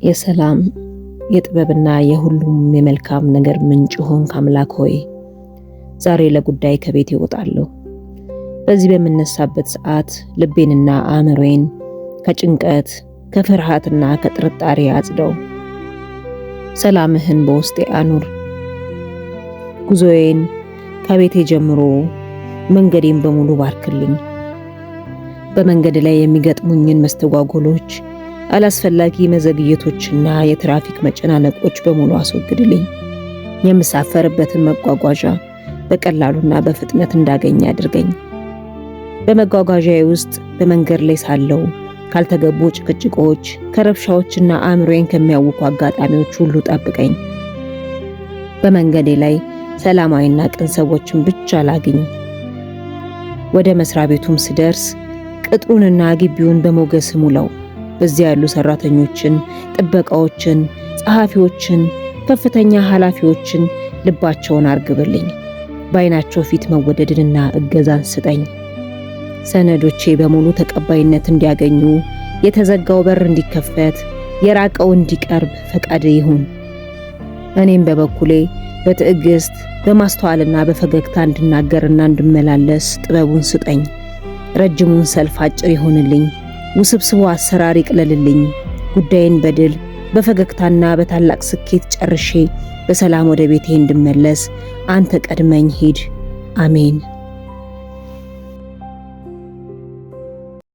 የሰላም የጥበብና የሁሉም የመልካም ነገር ምንጭ ሆንክ አምላክ ሆይ ዛሬ ለጉዳይ ከቤት እወጣለሁ። በዚህ በምነሳበት ሰዓት ልቤንና አእምሮዬን ከጭንቀት ከፍርሃትና ከጥርጣሬ አጽደው። ሰላምህን በውስጤ አኑር። ጉዞዬን ከቤቴ ጀምሮ መንገዴን በሙሉ ባርክልኝ። በመንገድ ላይ የሚገጥሙኝን መስተጓጎሎች፣ አላስፈላጊ መዘግየቶችና የትራፊክ መጨናነቆች በሙሉ አስወግድልኝ። የምሳፈርበትን መጓጓዣ በቀላሉና በፍጥነት እንዳገኝ አድርገኝ። በመጓጓዣዬ ውስጥ በመንገድ ላይ ሳለው ካልተገቡ ጭቅጭቆች፣ ከረብሻዎችና አእምሮዬን ከሚያውኩ አጋጣሚዎች ሁሉ ጠብቀኝ። በመንገዴ ላይ ሰላማዊና ቅን ሰዎችን ብቻ ላግኝ። ወደ መስሪያ ቤቱም ስደርስ ቅጥሩንና ግቢውን በሞገስ ሙላው። በዚያ ያሉ ሰራተኞችን፣ ጥበቃዎችን፣ ጸሐፊዎችን፣ ከፍተኛ ኃላፊዎችን ልባቸውን አርግብልኝ። በዓይናቸው ፊት መወደድንና እገዛን ስጠኝ። ሰነዶቼ በሙሉ ተቀባይነት እንዲያገኙ፣ የተዘጋው በር እንዲከፈት፣ የራቀው እንዲቀርብ ፈቃድ ይሁን። እኔም በበኩሌ በትዕግስት በማስተዋልና በፈገግታ እንድናገርና እንድመላለስ ጥበቡን ስጠኝ። ረጅሙን ሰልፍ አጭር ይሆንልኝ፣ ውስብስቡ አሰራር ይቅለልልኝ። ጉዳይን በድል በፈገግታና በታላቅ ስኬት ጨርሼ በሰላም ወደ ቤቴ እንድመለስ አንተ ቀድመኝ ሂድ። አሜን።